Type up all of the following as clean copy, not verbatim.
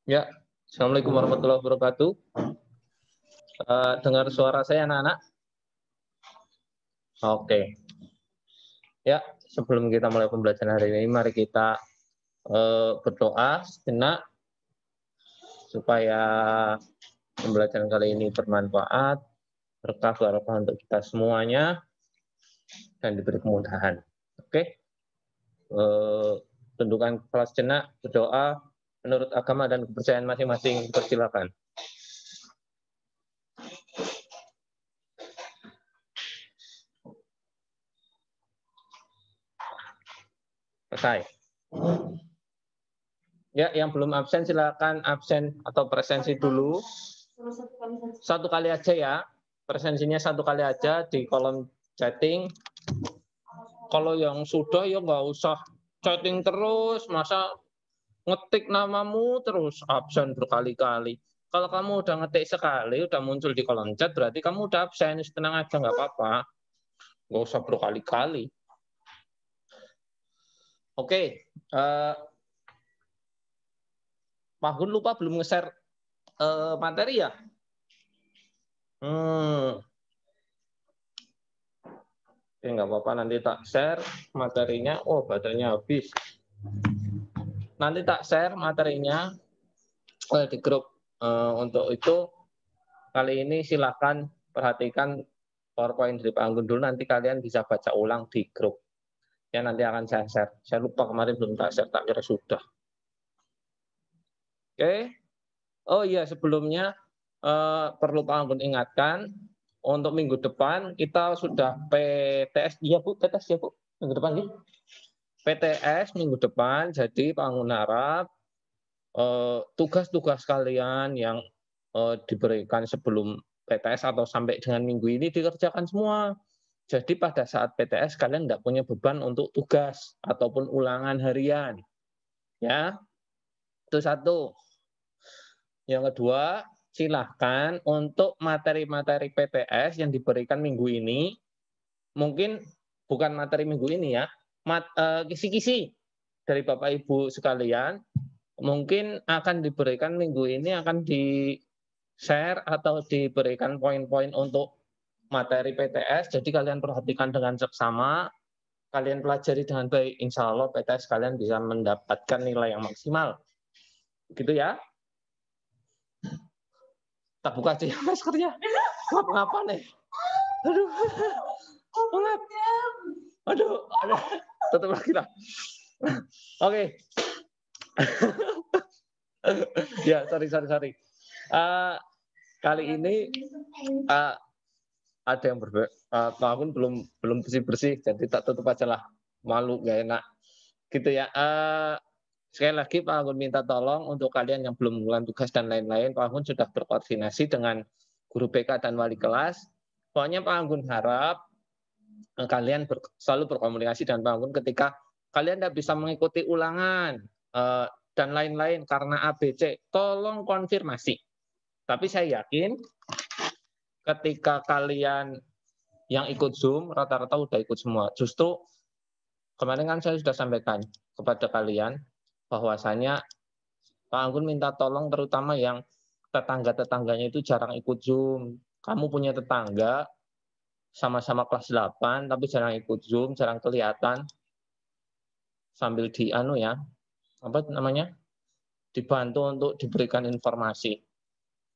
Ya, Assalamualaikum warahmatullahi wabarakatuh. Dengar suara saya anak-anak? Oke. Ya, sebelum kita mulai pembelajaran hari ini, mari kita berdoa sejenak supaya pembelajaran kali ini bermanfaat, berkah barokah untuk kita semuanya, dan diberi kemudahan. Oke. Tundukkan kepala sejenak, berdoa menurut agama dan kepercayaan masing-masing. Persilakan. Selesai. Ya, yang belum absen silakan absen atau presensi dulu. Satu kali aja ya. Presensinya satu kali aja di kolom chatting. Kalau yang sudah ya nggak usah chatting terus, masa ngetik namamu terus absen berkali-kali. Kalau kamu udah ngetik sekali, udah muncul di kolom chat, berarti kamu udah absen. Tenang aja, nggak apa-apa. Nggak usah berkali-kali. Oke. Pak Gun lupa belum nge-share materi ya? Oke, nggak apa-apa, nanti tak share materinya. Oh, baterainya habis. Nanti tak share materinya di grup. Untuk itu, kali ini silakan perhatikan PowerPoint dari Pak Anggun dulu, nanti kalian bisa baca ulang di grup. Ya, nanti akan saya share. Saya lupa kemarin belum tak share, tak kira sudah. Oke. Oh iya, sebelumnya perlu Pak Anggun ingatkan, untuk minggu depan kita sudah PTS. Iya Bu, PTS ya Bu, minggu depan ya. PTS minggu depan, jadi Pak Anggun harap tugas-tugas kalian yang diberikan sebelum PTS atau sampai dengan minggu ini dikerjakan semua. Jadi pada saat PTS kalian tidak punya beban untuk tugas ataupun ulangan harian. Ya, itu satu. Yang kedua, silahkan untuk materi-materi PTS yang diberikan minggu ini, mungkin bukan materi minggu ini ya, kisi-kisi dari Bapak Ibu sekalian, mungkin akan diberikan minggu ini, akan di-share atau diberikan poin-poin untuk materi PTS, jadi kalian perhatikan dengan seksama, kalian pelajari dengan baik, insya Allah PTS kalian bisa mendapatkan nilai yang maksimal. Gitu ya. Tak buka aja ya maskernya. Ngapa nih? Aduh. Ngap. Aduh. Tutup lagi lah. Oke. Ya, sorry. Kali ini ada yang berbeda. Tahun belum bersih, jadi tak tutup aja lah. Malu, nggak enak. Gitu ya. Sekali lagi Pak Anggun minta tolong untuk kalian yang belum mengulang tugas dan lain-lain, Pak Anggun sudah berkoordinasi dengan guru BK dan wali kelas. Pokoknya Pak Anggun harap kalian selalu berkomunikasi dengan Pak Anggun ketika kalian tidak bisa mengikuti ulangan dan lain-lain karena ABC, tolong konfirmasi. Tapi saya yakin ketika kalian yang ikut Zoom, rata-rata udah ikut semua. Justru kemarin kan saya sudah sampaikan kepada kalian, bahwasanya Pak Anggun minta tolong terutama yang tetangga-tetangganya itu jarang ikut Zoom. Kamu punya tetangga sama-sama kelas 8 tapi jarang ikut Zoom, jarang kelihatan. Sambil dibantu untuk diberikan informasi.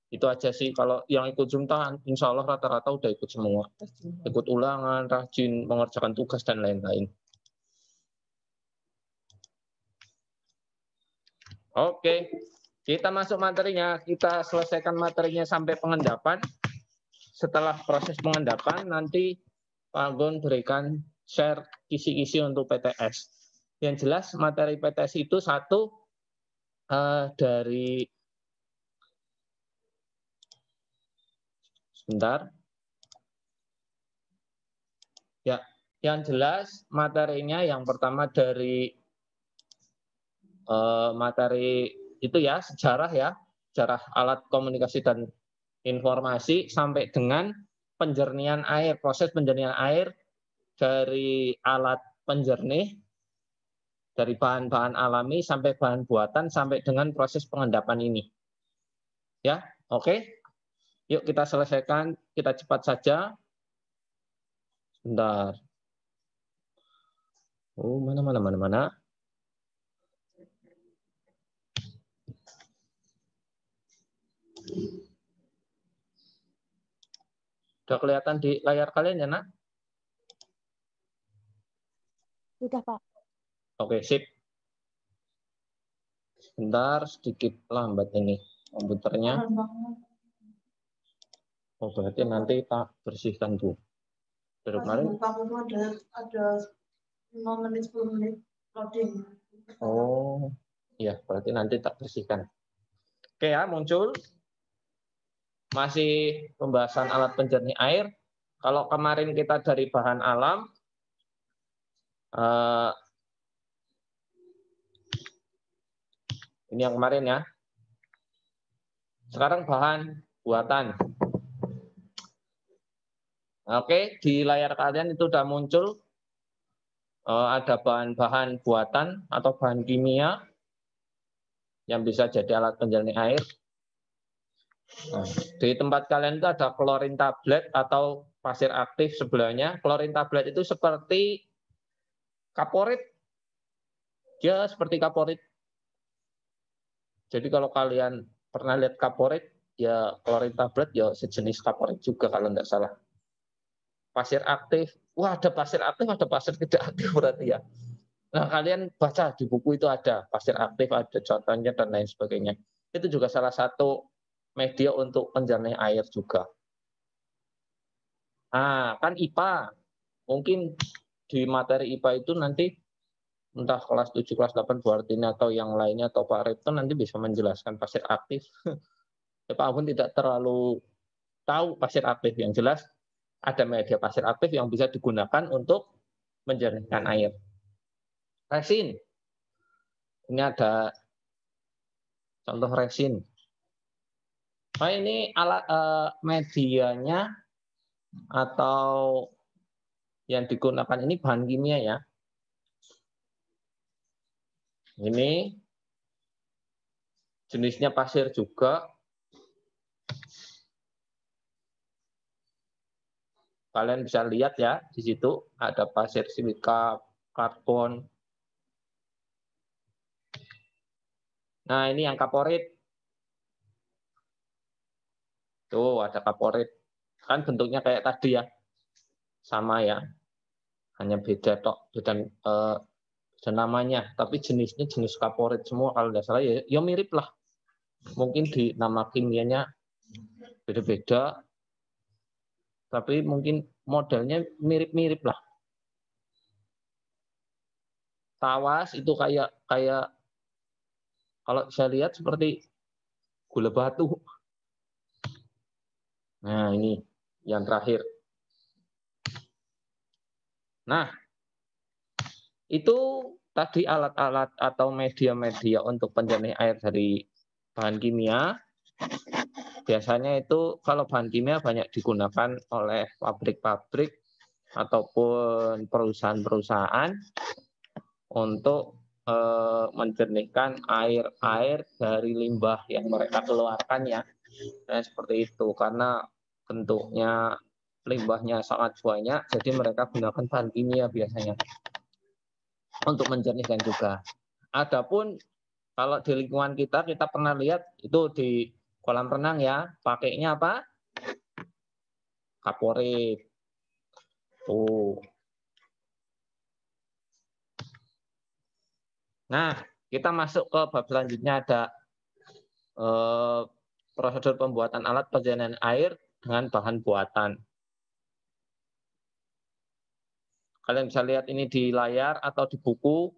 Itu aja sih, kalau yang ikut Zoom insya Allah rata-rata udah ikut semua. Ikut ulangan, rajin, mengerjakan tugas dan lain-lain. Oke, kita masuk materinya. Kita selesaikan materinya sampai pengendapan. Setelah proses pengendapan, nanti Pak Anggun berikan share kisi-kisi untuk PTS. Yang jelas materi PTS itu satu dari sebentar. Ya, yang jelas materinya yang pertama dari materi itu ya, sejarah alat komunikasi dan informasi sampai dengan penjernihan air, proses penjernihan air dari alat penjernih dari bahan-bahan alami sampai bahan buatan sampai dengan proses pengendapan ini. Ya, oke. Yuk kita selesaikan, kita cepat saja. Sebentar. Oh, mana. Sudah kelihatan di layar kalian ya, Nak? Sudah, Pak. Oke, sip. Sebentar, sedikit lambat ini komputernya. Oh, berarti nanti tak bersihkan tuh. Dari kemarin. Ada 5 menit, 10 menit loading. Oh, iya, berarti nanti tak bersihkan. Oke ya, muncul. Masih pembahasan alat penjernih air. Kalau kemarin kita dari bahan alam, ini yang kemarin ya. Sekarang bahan buatan. Oke, di layar kalian itu sudah muncul ada bahan-bahan buatan atau bahan kimia yang bisa jadi alat penjernih air. Nah, di tempat kalian itu ada klorin tablet atau pasir aktif sebelahnya. Klorin tablet itu seperti kaporit. Dia seperti kaporit. Jadi kalau kalian pernah lihat kaporit, ya klorin tablet ya sejenis kaporit juga kalau tidak salah. Pasir aktif, wah ada pasir aktif, ada pasir tidak aktif berarti ya. Nah kalian baca di buku itu ada pasir aktif, ada contohnya dan lain sebagainya. Itu juga salah satu media untuk penjernih air juga. Nah kan IPA, mungkin di materi IPA itu nanti entah kelas 7, kelas 8 Bu Artini atau yang lainnya atau Pak Repton nanti bisa menjelaskan pasir aktif. Ya, Pak Abun tidak terlalu tahu pasir aktif, yang jelas ada media pasir aktif yang bisa digunakan untuk menjernihkan air. Resin. Ini ada contoh resin. Nah, ini alat medianya atau yang digunakan ini bahan kimia ya. Ini jenisnya pasir juga. Kalian bisa lihat ya, di situ ada pasir silika, karbon. Nah, ini yang kaporit. Tuh, ada kaporit. Kan bentuknya kayak tadi ya. Sama ya. Hanya beda tok, beda namanya, tapi jenisnya jenis kaporit semua kalau tidak salah ya, ya mirip lah. Mungkin di nama kimianya beda-beda, tapi mungkin modelnya mirip-mirip lah. Tawas itu kayak kalau saya lihat seperti gula batu. Nah, ini yang terakhir. Nah, itu tadi alat-alat atau media-media untuk penjernih air dari bahan kimia. Biasanya itu kalau bahan kimia banyak digunakan oleh pabrik-pabrik ataupun perusahaan-perusahaan untuk menjernihkan air-air dari limbah yang mereka keluarkan ya. Nah, seperti itu karena bentuknya limbahnya sangat banyak, jadi mereka gunakan bahan kimia biasanya untuk menjernihkan juga. Adapun kalau di lingkungan kita pernah lihat itu di kolam renang ya, pakainya apa? Kaporit. Tuh. Nah, kita masuk ke bab selanjutnya ada prosedur pembuatan alat penjernihan air dengan bahan buatan. Kalian bisa lihat ini di layar atau di buku.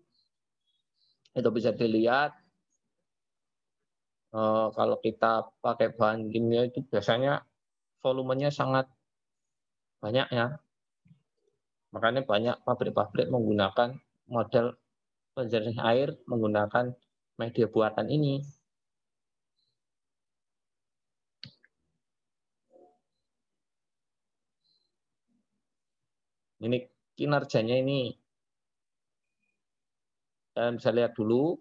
Itu bisa dilihat. Kalau kita pakai bahan kimia itu biasanya volumenya sangat banyak ya. Makanya banyak pabrik-pabrik menggunakan model penjernih air menggunakan media buatan ini. Ini kinerjanya ini Kalian bisa lihat dulu.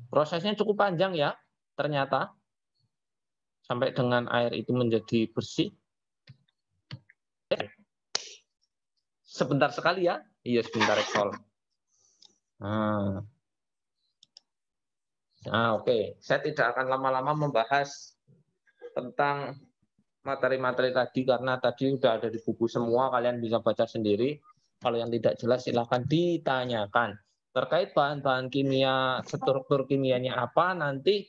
Prosesnya cukup panjang ya, ternyata. Sampai dengan air itu menjadi bersih. Sebentar sekali ya. Iya, sebentar Excel. Oke. Saya tidak akan lama-lama membahas tentang materi-materi tadi karena tadi sudah ada di buku semua, kalian bisa baca sendiri. Kalau yang tidak jelas silahkan ditanyakan. Terkait bahan-bahan kimia, struktur kimianya apa, nanti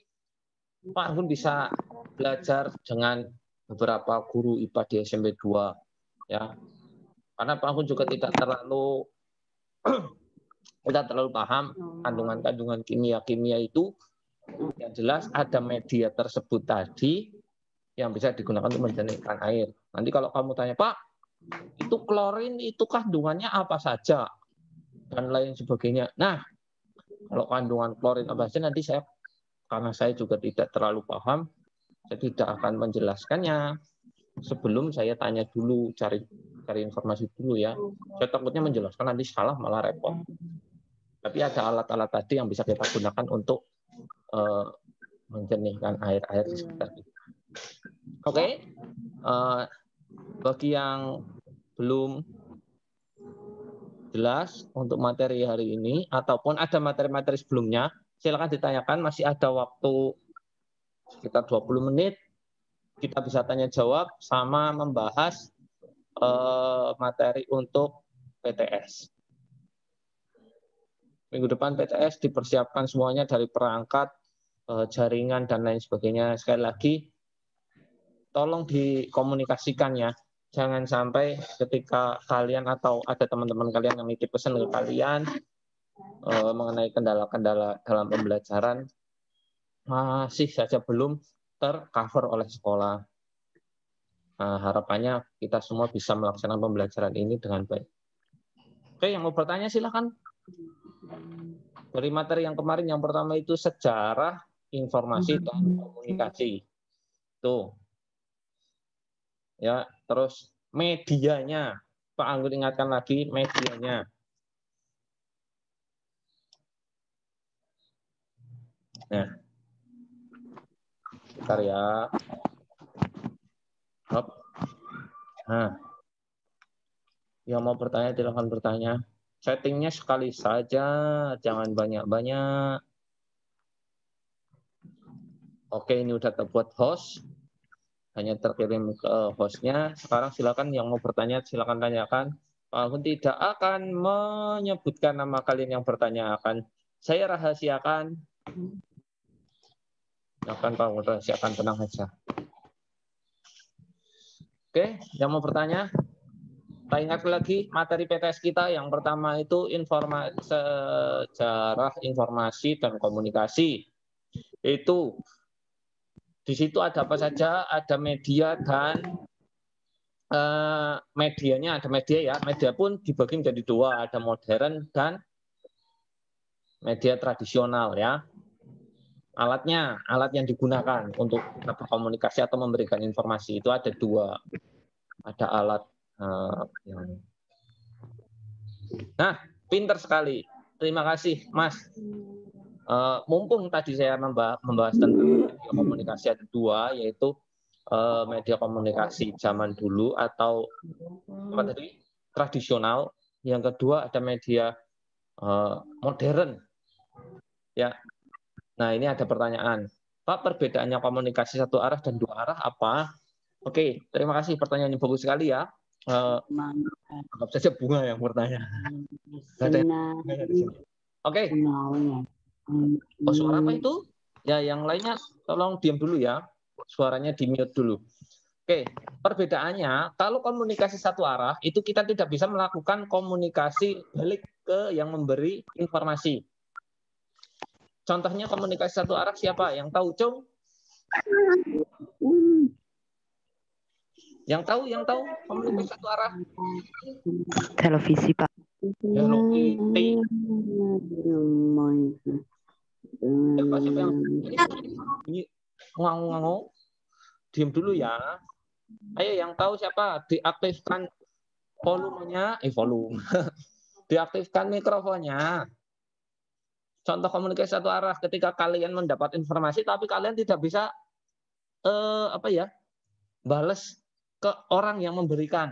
Pak Anggun bisa belajar dengan beberapa guru IPA di SMP 2. Ya. Karena Pak Anggun juga tidak terlalu paham kandungan-kandungan kimia itu. Yang jelas ada media tersebut tadi yang bisa digunakan untuk menjernihkan air. Nanti kalau kamu tanya, Pak, itu klorin itu kandungannya apa saja? Dan lain sebagainya. Nah, kalau kandungan klorin apa saja nanti karena saya juga tidak terlalu paham, saya tidak akan menjelaskannya sebelum saya tanya dulu, cari informasi dulu ya. Saya takutnya menjelaskan nanti salah malah repot. Tapi ada alat-alat tadi yang bisa kita gunakan untuk menjernihkan air-air di sekitar kita. Oke. Bagi yang belum jelas untuk materi hari ini ataupun ada materi-materi sebelumnya, silakan ditanyakan, masih ada waktu sekitar 20 menit. Kita bisa tanya jawab sama membahas materi untuk PTS. Minggu depan PTS dipersiapkan semuanya dari perangkat, jaringan, dan lain sebagainya. Sekali lagi, tolong dikomunikasikan ya. Jangan sampai ketika kalian atau ada teman-teman kalian yang nitip pesan ke kalian mengenai kendala-kendala dalam pembelajaran, masih saja belum tercover oleh sekolah. Harapannya kita semua bisa melaksanakan pembelajaran ini dengan baik. Oke, yang mau bertanya silakan. Dari materi yang kemarin, yang pertama itu sejarah, informasi, dan komunikasi. Tuh. Ya, terus medianya. Pak Anggun ingatkan lagi medianya. Nah. Bentar ya. Hop. Nah. Yang mau bertanya silakan bertanya. Settingnya sekali saja, jangan banyak-banyak. Oke, ini udah terbuat host. Hanya terkirim ke hostnya. Sekarang silakan yang mau bertanya silakan tanyakan. Pak Anggun tidak akan menyebutkan nama kalian yang bertanya, saya rahasiakan. Akan Pak Anggun rahasiakan, tenang saja. Oke, yang mau bertanya? Kita ingat lagi materi PTS kita yang pertama itu sejarah, informasi, dan komunikasi. Itu di situ ada apa saja? Ada media dan medianya, ada media ya. Media pun dibagi menjadi dua, ada modern dan media tradisional ya. Alat yang digunakan untuk berkomunikasi atau memberikan informasi itu ada dua. Ada alat Nah, pinter sekali. Terima kasih, Mas. Mumpung tadi saya membahas tentang media komunikasi ada dua, yaitu media komunikasi zaman dulu atau apa tadi tradisional. Yang kedua ada media modern. Ya. Nah, ini ada pertanyaan. Pak, perbedaannya komunikasi satu arah dan dua arah apa? Oke, terima kasih. Pertanyaannya bagus sekali ya. Anggap saja bunga yang bertanya. Oke. Oh, suara apa itu? Ya, yang lainnya tolong diam dulu ya. Suaranya di-mute dulu. Oke, perbedaannya kalau komunikasi satu arah itu kita tidak bisa melakukan komunikasi balik ke yang memberi informasi. Contohnya komunikasi satu arah siapa? Yang tahu, Cung? Yang tahu komunikasi satu arah? Televisi, Pak. Hello Kitty. Siapa yang nganggu? Diam dulu ya. Ayo yang tahu siapa? Diaktifkan volumenya, volume. Diaktifkan mikrofonnya. Contoh komunikasi satu arah ketika kalian mendapat informasi tapi kalian tidak bisa balas ke orang yang memberikan.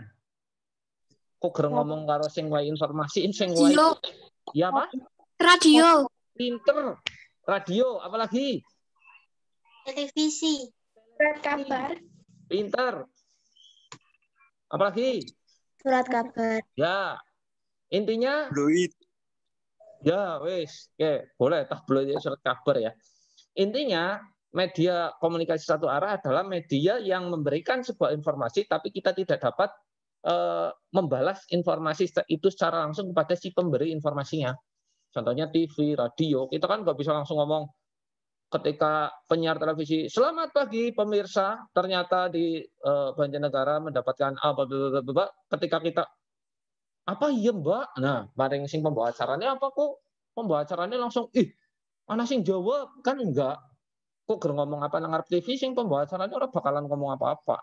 Kok gereng ngomong karo sing wae informasi, sing wae ya apa? Radio. Pinter. Radio, apalagi? Televisi. Surat kabar. Pinter. Apalagi? Surat kabar. Ya. Intinya Fluid. ya wis, oke, boleh tabloid surat kabar ya. Intinya media komunikasi satu arah adalah media yang memberikan sebuah informasi tapi kita tidak dapat membalas informasi itu secara langsung kepada si pemberi informasinya. Contohnya TV, radio, kita kan nggak bisa langsung ngomong ketika penyiar televisi, selamat pagi pemirsa, ternyata di Banjarnegara mendapatkan ketika kita apa iya mbak? Nah, bareng sing pembawa acaranya apa kok? Pembawa acaranya langsung, mana sing jawab? Kan enggak. Kok ngomong apa nang ngarep TV sing pembawa acaranya orang bakalan ngomong apa-apa.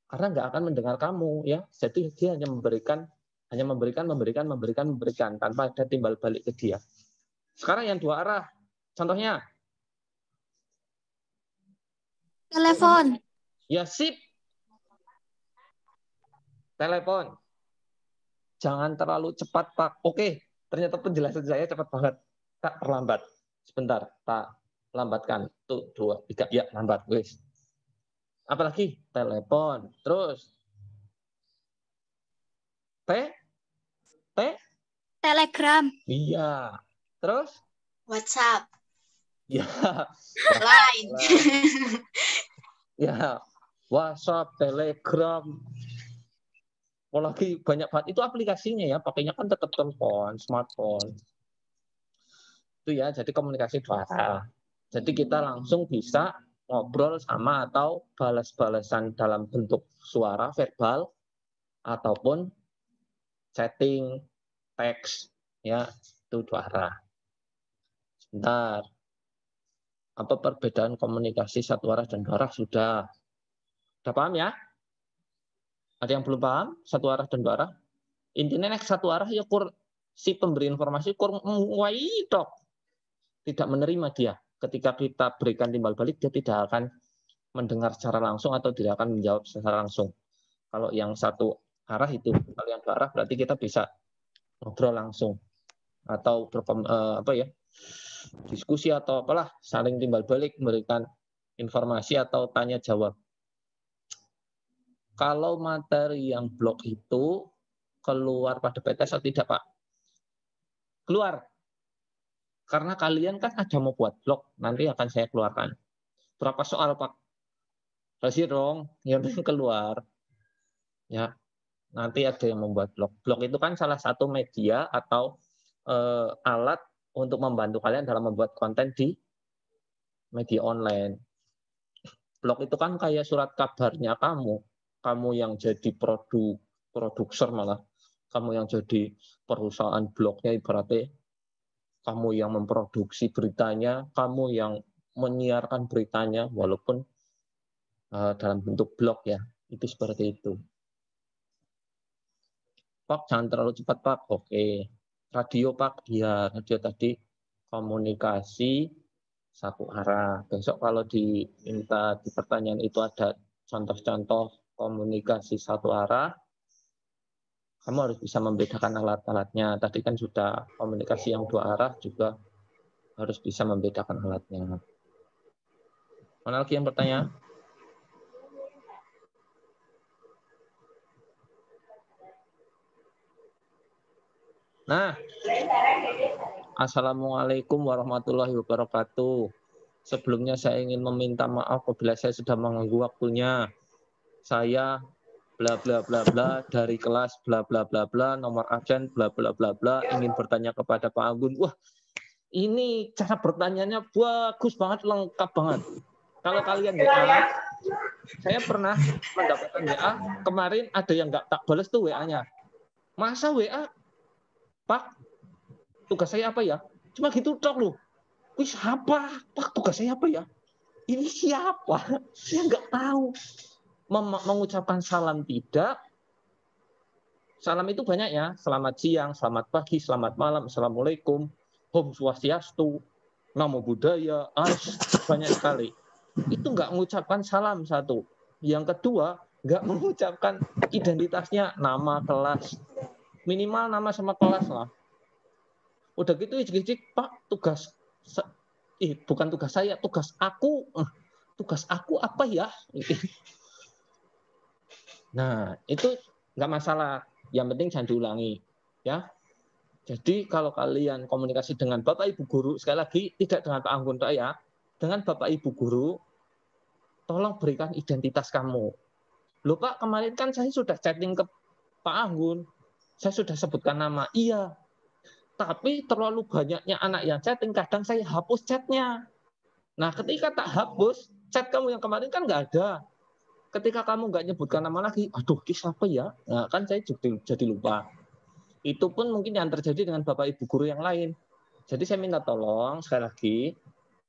Karena enggak akan mendengar kamu ya. Jadi dia hanya memberikan tanpa ada timbal balik ke dia. Sekarang yang dua arah. Contohnya Telepon. ya sip. Telepon. Jangan terlalu cepat, Pak. Oke, ternyata penjelasan saya cepat banget. Tak perlambat. Sebentar, tak lambatkan. Tuh, 2, 3. Ya, lambat, guys. Apalagi? Telepon. Terus Telegram. Iya. Terus? WhatsApp. Ya. Line. Ya. WhatsApp, Telegram. Apalagi banyak banget. Itu aplikasinya ya. Pakainya kan tetap telepon, smartphone. Itu ya, jadi komunikasi dua arah. Jadi kita langsung bisa ngobrol sama atau balas-balasan dalam bentuk suara, verbal, ataupun chatting, teks, ya, itu dua arah. Sebentar. Apa perbedaan komunikasi satu arah dan dua arah? Sudah paham ya? Ada yang belum paham? Satu arah dan dua arah? Intinya nek satu arah ya si pemberi informasi tok. Tidak menerima dia. Ketika kita berikan timbal balik, dia tidak akan mendengar secara langsung atau tidak akan menjawab secara langsung. Kalau yang satu arah itu, kalau yang dua arah berarti kita bisa ngobrol langsung atau diskusi atau apalah, saling timbal balik, memberikan informasi atau tanya jawab. Kalau materi yang blog itu keluar pada PTS atau tidak, Pak? Keluar. Karena kalian kan ada mau buat blog, nanti akan saya keluarkan. Berapa soal, Pak? Kasih dong, yang keluar. Ya, nanti ada yang membuat blog. Blog itu kan salah satu media atau alat untuk membantu kalian dalam membuat konten di media online. Blog itu kan kayak surat kabarnya kamu yang jadi produser malah, kamu yang jadi perusahaan blognya ibaratnya. Kamu yang memproduksi beritanya, kamu yang menyiarkan beritanya, walaupun dalam bentuk blog ya, itu seperti itu. Pak, jangan terlalu cepat, Pak. Oke. Radio, Pak. Ya, radio tadi komunikasi satu arah. Besok kalau diminta di pertanyaan itu ada contoh-contoh komunikasi satu arah, kamu harus bisa membedakan alat-alatnya. Tadi kan sudah komunikasi yang dua arah juga harus bisa membedakan alatnya. Mana lagi yang bertanya? Nah, Assalamualaikum warahmatullahi wabarakatuh. Sebelumnya saya ingin meminta maaf apabila saya sudah mengganggu waktunya. Saya bla bla bla bla dari kelas bla bla bla bla, nomor absen bla bla bla bla, ingin bertanya kepada Pak Anggun. Wah, ini cara bertanyanya bagus banget, lengkap banget. Kalau kalian WA, saya pernah mendapatkan WA kemarin ada yang nggak tak balas tuh WA-nya. Masa WA, Pak, tugas saya apa ya? Cuma gitu tok loh. Wih, siapa? Pak, tugas saya apa ya? Ini siapa? Saya nggak tahu. mengucapkan salam tidak. Salam itu banyak ya. Selamat siang, selamat pagi, selamat malam, assalamualaikum, Om Swastiastu, Namo Buddhaya, banyak sekali. Itu nggak mengucapkan salam satu. Yang kedua, nggak mengucapkan identitasnya, nama, kelas. Minimal nama sama kelas lah. Udah gitu ijik-ijik, Pak, tugas bukan tugas saya, tugas aku. Tugas aku apa ya? Nah, itu nggak masalah. Yang penting jangan diulangi. Ya. Jadi kalau kalian komunikasi dengan Bapak Ibu Guru, sekali lagi tidak dengan Pak Anggun ya, dengan Bapak Ibu Guru, tolong berikan identitas kamu. Loh Pak, kemarin kan saya sudah chatting ke Pak Anggun, saya sudah sebutkan nama. Iya, tapi terlalu banyaknya anak yang chatting, kadang saya hapus chatnya. Nah, ketika tak hapus, chat kamu yang kemarin kan nggak ada. Ketika kamu nggak nyebutkan nama lagi, aduh, ini siapa ya? Nah, kan saya jadi lupa. Itu pun mungkin yang terjadi dengan Bapak Ibu Guru yang lain. Jadi saya minta tolong, sekali lagi,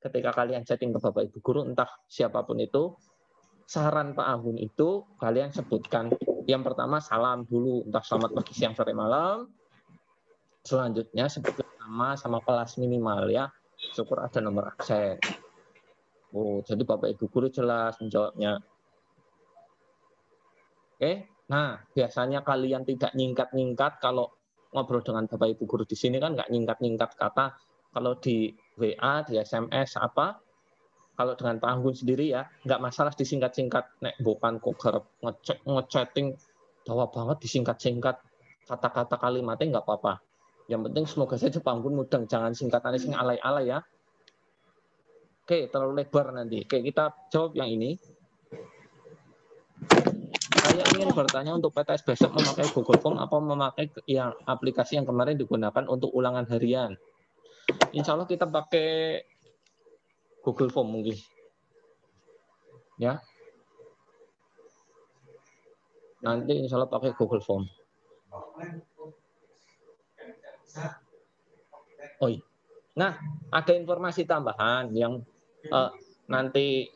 ketika kalian chatting ke Bapak Ibu Guru, entah siapapun itu, saran Pak Anggun itu, kalian sebutkan. Yang pertama, salam dulu, entah selamat pagi, siang, sore, malam. Selanjutnya, sebutkan nama sama kelas minimal ya. Syukur ada nomor absen. Oh, jadi Bapak Ibu Guru jelas menjawabnya. Oke, nah biasanya kalian tidak nyingkat-nyingkat kalau ngobrol dengan Bapak Ibu Guru di sini kan nggak nyingkat-nyingkat kata. Kalau di WA, di SMS apa, kalau dengan Pak Anggun sendiri ya nggak masalah disingkat-singkat. Nek bukan kok kerep ngechatting dawa banget disingkat-singkat kata-kata kalimatnya nggak apa-apa. Yang penting semoga saja Pak Anggun mudeng, jangan singkatannya sing alay-alay ya. Oke, terlalu lebar nanti. Oke, kita jawab yang ini. Saya ingin bertanya untuk PTS besok memakai Google Form apa memakai yang aplikasi yang kemarin digunakan untuk ulangan harian. Insya Allah kita pakai Google Form mungkin. Ya. Nanti insya Allah pakai Google Form. Oh iya. Nah, ada informasi tambahan yang nanti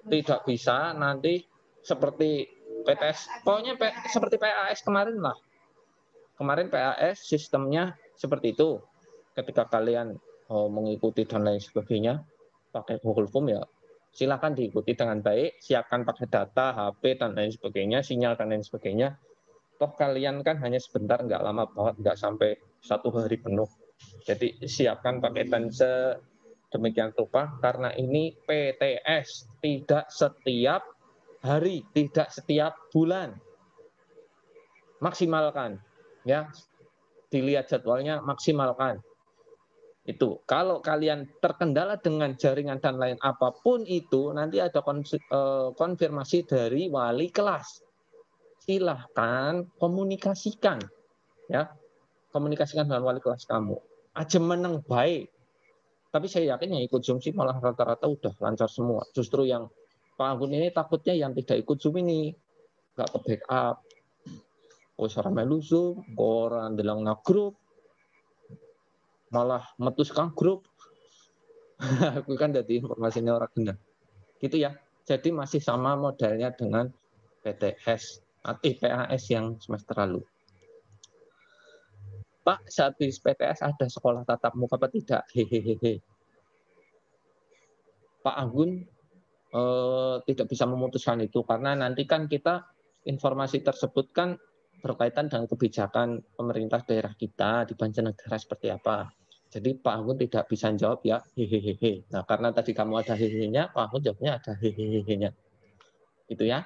tidak bisa nanti seperti PTS, pokoknya seperti PAS kemarin lah. Kemarin PAS sistemnya seperti itu. Ketika kalian mengikuti dan lain sebagainya, pakai Google Form ya silakan diikuti dengan baik, siapkan pakai data, HP dan lain sebagainya, sinyal dan lain sebagainya. Toh kalian kan hanya sebentar, nggak lama banget, nggak sampai 1 hari penuh. Jadi siapkan paketan sedemikian rupa karena ini PTS, tidak setiap hari, tidak setiap bulan. Maksimalkan, ya. Dilihat jadwalnya, maksimalkan. Itu. Kalau kalian terkendala dengan jaringan dan lain apapun itu, nanti ada konfirmasi dari wali kelas. Silahkan komunikasikan, ya. Komunikasikan dengan wali kelas kamu. Aja meneng baik. Tapi saya yakin yang ikut Zoom sih malah rata-rata udah lancar semua. Justru yang Pak Anggun ini takutnya yang tidak ikut Zoom ini nggak ke backup. Wis ora melu Zoom, ora ndeleng grup, malah metus kang grup. Aku kan jadi informasinya orang benar. Gitu ya. Jadi masih sama modelnya dengan PTS atau PAS yang semester lalu. Pak, saat di PTS ada sekolah tatap muka apa tidak? Hehehe. Pak Anggun tidak bisa memutuskan itu karena nanti kan kita informasi tersebut kan berkaitan dengan kebijakan pemerintah daerah kita di Banjarnegara seperti apa. Jadi Pak Anggun tidak bisa jawab ya hehehe. Nah karena tadi kamu ada hehehe-nya, Pak Anggun jawabnya ada hehehe-nya. Gitu ya.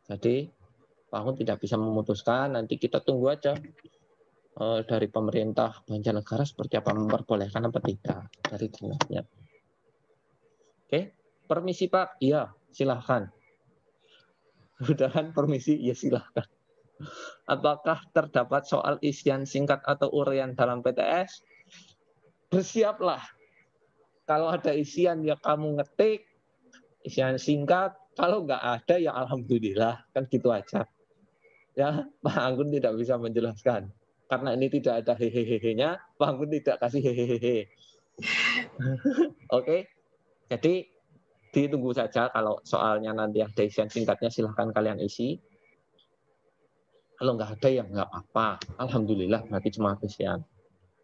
Jadi Pak Anggun tidak bisa memutuskan, nanti kita tunggu aja dari pemerintah Banjarnegara seperti apa, memperbolehkan apa tidak dari dinasnya. Oke, permisi Pak, iya silahkan. Mudahan permisi, ya silahkan. Apakah terdapat soal isian singkat atau uraian dalam PTS? Bersiaplah. Kalau ada isian ya kamu ngetik, isian singkat. Kalau nggak ada ya alhamdulillah, kan gitu aja. Ya, Pak Anggun tidak bisa menjelaskan. Karena ini tidak ada hehehe-nya, Pak Anggun tidak kasih hehehe. Oke, jadi ditunggu saja. Kalau soalnya nanti ada isian singkatnya silahkan kalian isi. Kalau nggak ada ya nggak apa-apa. Alhamdulillah berarti cuma isian.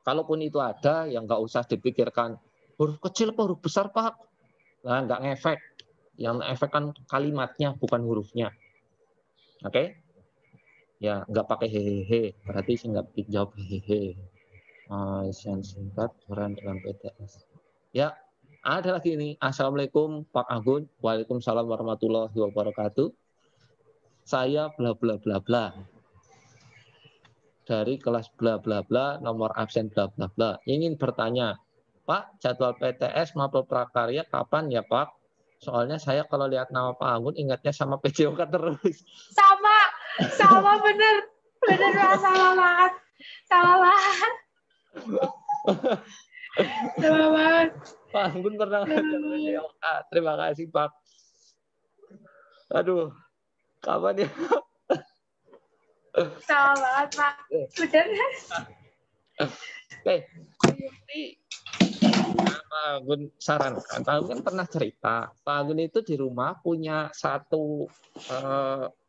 Kalaupun itu ada, ya nggak usah dipikirkan huruf kecil apa huruf besar Pak. Nah, nggak ngefek. Yang efek kan kalimatnya bukan hurufnya. Oke? Ya nggak pakai hehehe. Berarti singkat dijawab hehehe. Isian singkat peran dalam PTS. Ya, ada lagi ini. Assalamualaikum Pak Agun. Waalaikumsalam warahmatullahi wabarakatuh. Saya bla bla bla bla. Dari kelas bla bla bla, nomor absen bla bla bla. Ingin bertanya, Pak, jadwal PTS maupun prakarya kapan ya Pak? Soalnya saya kalau lihat nama Pak Agun ingatnya sama PJOK terus. Sama bener Pak, sama banget. Pak Agun pernah PJOK. Terima kasih Pak. Aduh, kapan ya? Sama banget Pak, bener. Oke, ini Pak Agun sarankan. Pak Agun kan pernah cerita, Pak Agun itu di rumah punya satu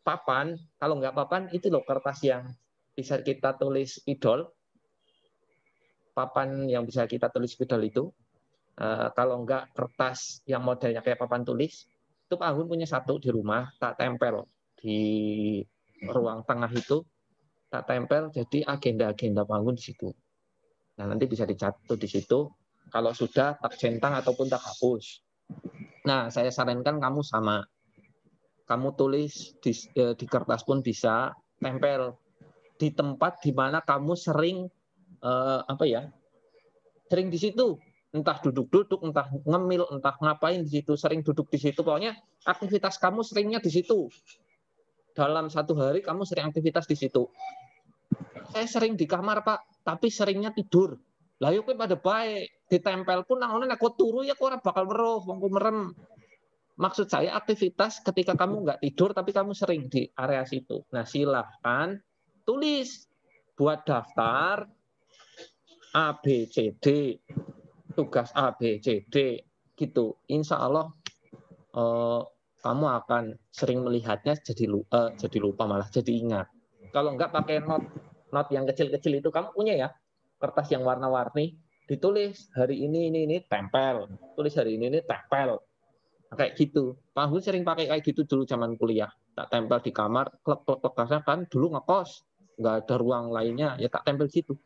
papan. Kalau nggak papan, itu loh kertas yang bisa kita tulis spidol. Papan yang bisa kita tulis spidol itu. Kalau nggak kertas yang modelnya kayak papan tulis, itu Pak Agun punya satu di rumah, tak tempel di ruang tengah itu, tak tempel, jadi agenda-agenda Pak Agun di situ. Nah, nanti bisa dicatat di situ. Kalau sudah, tak centang ataupun tak hapus. Nah, saya sarankan kamu sama. Kamu tulis di kertas pun bisa, tempel di tempat di mana kamu sering sering di situ. Entah duduk-duduk, entah ngemil, entah ngapain di situ, sering duduk di situ. Pokoknya aktivitas kamu seringnya di situ. Dalam satu hari kamu sering aktivitas di situ. Saya sering di kamar Pak, tapi seringnya tidur. Lah yuk pada baik, ditempel pun nang aku turu ya ora bakal weruh, wong merem. Maksud saya aktivitas ketika kamu nggak tidur tapi kamu sering di area situ. Nah, silahkan tulis, buat daftar A B C D, tugas A B C D gitu. Insya Allah kamu akan sering melihatnya jadi lupa malah jadi ingat. Kalau enggak pakai not yang kecil-kecil itu, kamu punya ya kertas yang warna-warni, ditulis hari ini tempel, tulis hari ini tempel, kayak gitu. Pak Agun sering pakai kayak gitu dulu zaman kuliah, tak tempel di kamar, klek kertasnya kan dulu ngekos, nggak ada ruang lainnya, ya tak tempel gitu.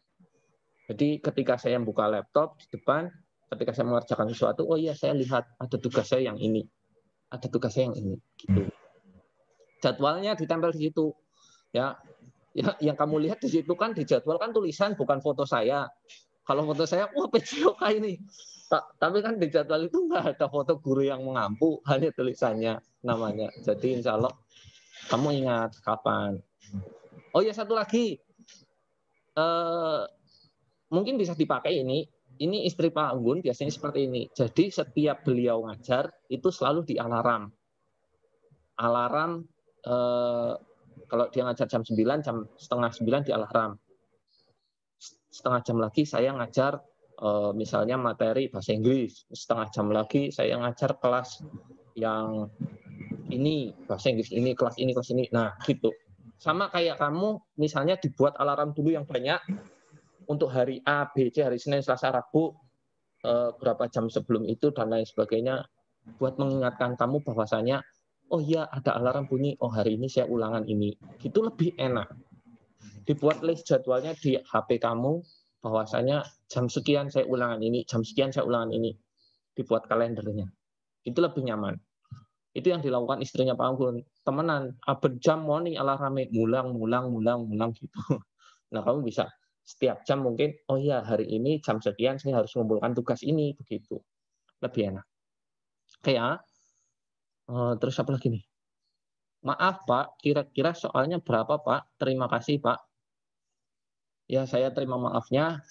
Jadi ketika saya buka laptop di depan, ketika saya mengerjakan sesuatu, oh iya saya lihat ada tugas saya yang ini. Ada tugas saya yang ini, gitu. Jadwalnya ditempel di situ, ya. Yang kamu lihat di situ kan di jadwal kan tulisan bukan foto saya. Kalau foto saya, wah PJOK ini. Tapi kan di jadwal itu nggak ada foto guru yang mengampu, hanya tulisannya namanya. Jadi insya Allah kamu ingat kapan. Oh ya satu lagi, mungkin bisa dipakai ini. Ini istri Pak Agun biasanya seperti ini. Jadi setiap beliau ngajar itu selalu di alarm. Alarm kalau dia ngajar jam 9, jam setengah 9 di alarm. Setengah jam lagi saya ngajar misalnya materi bahasa Inggris. Setengah jam lagi saya ngajar kelas yang ini, bahasa Inggris ini, kelas ini, kelas ini. Nah, gitu. Sama kayak kamu misalnya dibuat alarm dulu yang banyak. Untuk hari A, B, C, hari Senin, Selasa, Rabu, berapa jam sebelum itu, dan lain sebagainya, buat mengingatkan kamu bahwasanya, oh iya ada alarm bunyi, oh hari ini saya ulangan ini. Itu lebih enak. Dibuat list jadwalnya di HP kamu, bahwasanya jam sekian saya ulangan ini, jam sekian saya ulangan ini. Dibuat kalendernya. Itu lebih nyaman. Itu yang dilakukan istrinya Pak Agun. Temenan, jam morning alarmnya, mulang gitu. Nah, kamu bisa setiap jam mungkin, oh iya hari ini jam sekian saya harus mengumpulkan tugas ini, begitu. Lebih enak. Kayak, terus apa lagi nih? Maaf Pak, kira-kira soalnya berapa Pak? Terima kasih Pak. Ya saya terima maafnya.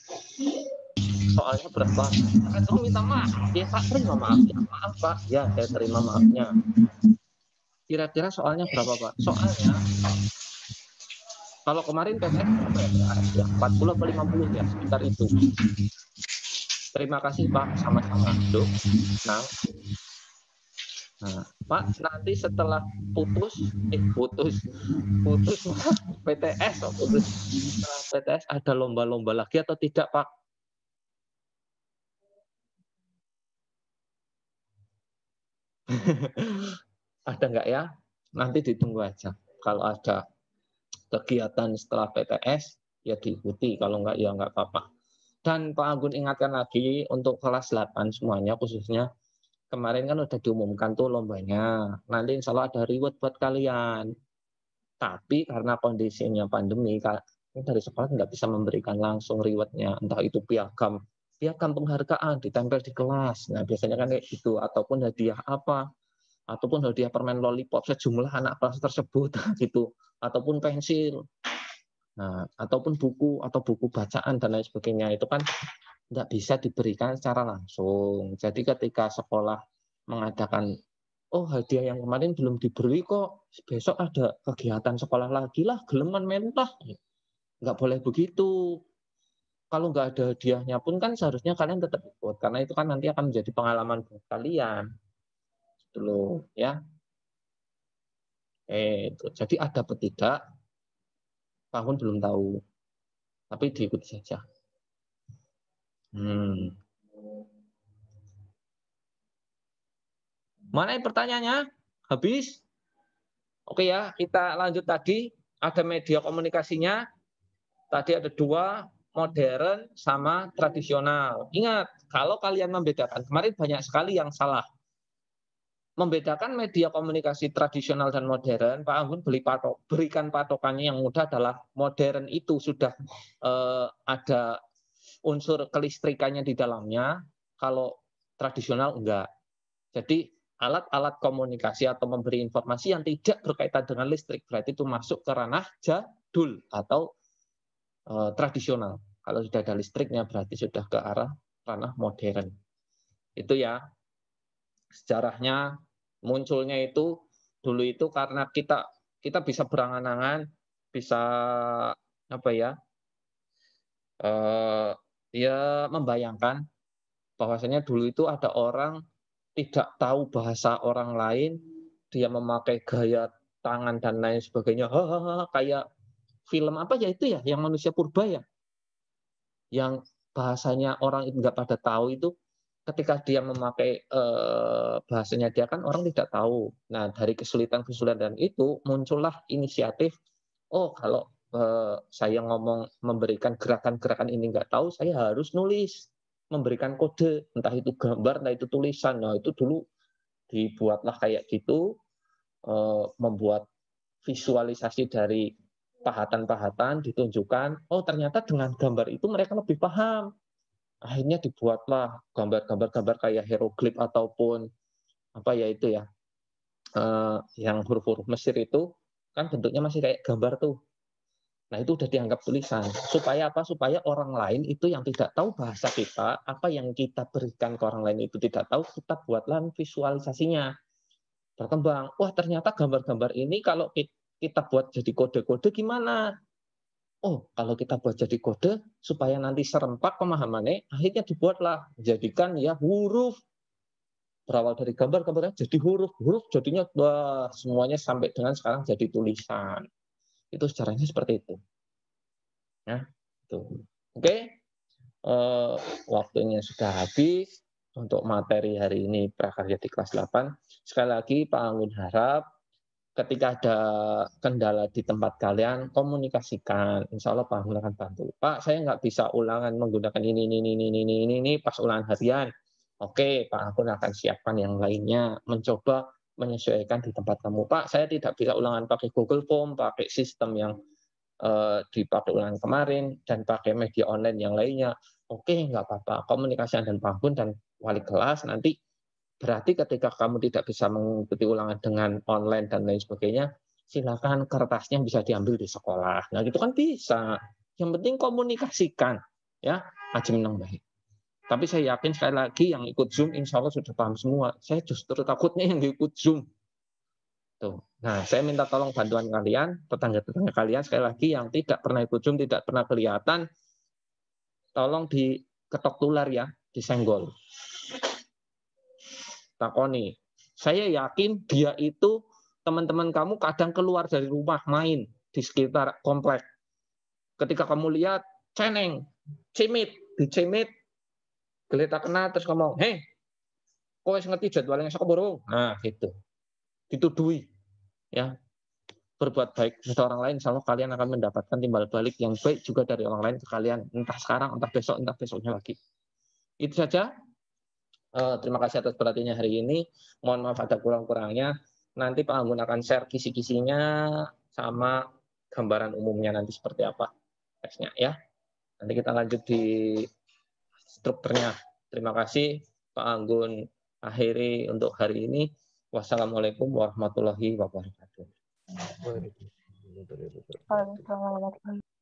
Soalnya berapa? Kamu minta maaf. Ya Pak terima maafnya. Maaf Pak. Ya saya terima maafnya. Kira-kira soalnya berapa Pak? Soalnya kalau kemarin PTS ya 40 atau 50 ya sekitar itu. Terima kasih Pak, sama-sama. Nah, Nah, Pak, nanti setelah putus PTS, setelah PTS ada lomba-lomba lagi atau tidak, Pak? Ada nggak ya? Nanti ditunggu aja. Kalau ada kegiatan setelah PTS, ya diikuti. Kalau nggak, ya nggak apa-apa. Dan Pak Anggun ingatkan lagi untuk kelas 8 semuanya, khususnya kemarin kan udah diumumkan tuh lombanya. Nanti insya Allah ada reward buat kalian. Tapi karena kondisinya pandemi, dari sekolah nggak bisa memberikan langsung rewardnya. Entah itu piagam penghargaan ditempel di kelas. Nah biasanya kan kayak gitu. Ataupun hadiah apa, ataupun hadiah permen lollipop sejumlah anak kelas tersebut gitu. Ataupun pensil. Nah, ataupun buku atau buku bacaan dan lain sebagainya. Itu kan nggak bisa diberikan secara langsung. Jadi ketika sekolah mengadakan, oh hadiah yang kemarin belum diberi kok, besok ada kegiatan sekolah lagi lah, geleman melu lah. Nggak boleh begitu. Kalau nggak ada hadiahnya pun kan seharusnya kalian tetap ikut, karena itu kan nanti akan menjadi pengalaman buat kalian. Gitu loh, ya. Jadi ada atau tidak, Pak belum tahu. Tapi diikuti saja. Mana pertanyaannya? Habis? Oke ya, kita lanjut tadi. Ada media komunikasinya. Tadi ada 2, modern sama tradisional. Ingat, kalau kalian membedakan, kemarin banyak sekali yang salah. Membedakan media komunikasi tradisional dan modern, Pak Anggun berikan patokannya yang mudah adalah modern itu sudah ada unsur kelistrikannya di dalamnya, kalau tradisional enggak. Jadi alat-alat komunikasi atau memberi informasi yang tidak berkaitan dengan listrik berarti itu masuk ke ranah jadul atau tradisional. Kalau sudah ada listriknya berarti sudah ke arah ranah modern. Itu ya. Sejarahnya munculnya itu dulu itu karena kita bisa berangan-angan, bisa apa ya? Ya membayangkan bahwasanya dulu itu ada orang tidak tahu bahasa orang lain, dia memakai gaya tangan dan lain sebagainya, kayak film apa ya itu ya, yang manusia purba ya, yang bahasanya orang nggak pada tahu itu, ketika dia memakai bahasanya dia kan orang tidak tahu. Nah dari kesulitan-kesulitan itu muncullah inisiatif, oh kalau saya ngomong memberikan gerakan-gerakan ini nggak tahu, saya harus nulis, memberikan kode, entah itu gambar, entah itu tulisan. Nah itu dulu dibuatlah kayak gitu, membuat visualisasi dari pahatan-pahatan, ditunjukkan, oh ternyata dengan gambar itu mereka lebih paham. Akhirnya dibuatlah gambar-gambar kayak hieroglif ataupun apa ya itu ya, yang huruf-huruf Mesir itu kan bentuknya masih kayak gambar tuh. Nah itu udah dianggap tulisan. Supaya apa? Supaya orang lain itu yang tidak tahu bahasa kita, apa yang kita berikan ke orang lain itu tidak tahu, kita buatlah visualisasinya. Berkembang. Wah ternyata gambar-gambar ini kalau kita buat jadi kode-kode gimana? Oh kalau kita buat jadi kode, supaya nanti serempak pemahamannya, akhirnya dibuatlah. Jadikan ya huruf. Berawal dari gambar-gambarnya jadi huruf. Huruf jadinya wah, semuanya sampai dengan sekarang jadi tulisan. Itu sejarahnya seperti itu. Ya, itu. Oke, waktunya sudah habis untuk materi hari ini prakarya di kelas 8. Sekali lagi Pak Anggun harap ketika ada kendala di tempat kalian, komunikasikan. Insya Allah Pak Anggun akan bantu. Pak, saya nggak bisa ulangan menggunakan ini pas ulangan harian. Oke, Pak Anggun akan siapkan yang lainnya, mencoba menyesuaikan di tempat kamu. Pak, saya tidak bisa ulangan pakai Google Form, pakai sistem yang dipakai ulangan kemarin, dan pakai media online yang lainnya. Oke, nggak apa-apa. Komunikasi dan Pak Anggun dan wali kelas nanti berarti ketika kamu tidak bisa mengikuti ulangan dengan online dan lain sebagainya, silakan kertasnya bisa diambil di sekolah. Nah, itu kan bisa. Yang penting komunikasikan, ya, aja menang baik. Tapi saya yakin sekali lagi yang ikut Zoom insya Allah sudah paham semua. Saya justru takutnya yang ikut Zoom. Tuh. Nah, saya minta tolong bantuan kalian, tetangga-tetangga kalian sekali lagi yang tidak pernah ikut Zoom, tidak pernah kelihatan, tolong diketok tular ya, disenggol. Takoni, Saya yakin dia itu teman-teman kamu kadang keluar dari rumah main di sekitar komplek. Ketika kamu lihat ceneng, cimit, dicimit, geletak kena terus ngomong, "Hei, kowe ngerti jadwalnya saka burung?" Nah, gitu. Ditudui. Ya. Berbuat baik kepada orang lain, insya Allah kalian akan mendapatkan timbal balik yang baik juga dari orang lain ke kalian, entah sekarang, entah besok, entah besoknya lagi. Itu saja. Terima kasih atas perhatiannya hari ini. Mohon maaf ada kurang-kurangnya. Nanti Pak Anggun akan share kisi-kisinya sama gambaran umumnya nanti seperti apa teksnya ya. Nanti kita lanjut di strukturnya. Terima kasih Pak Anggun. Akhiri untuk hari ini. Wassalamualaikum warahmatullahi wabarakatuh. Waalaikumsalam.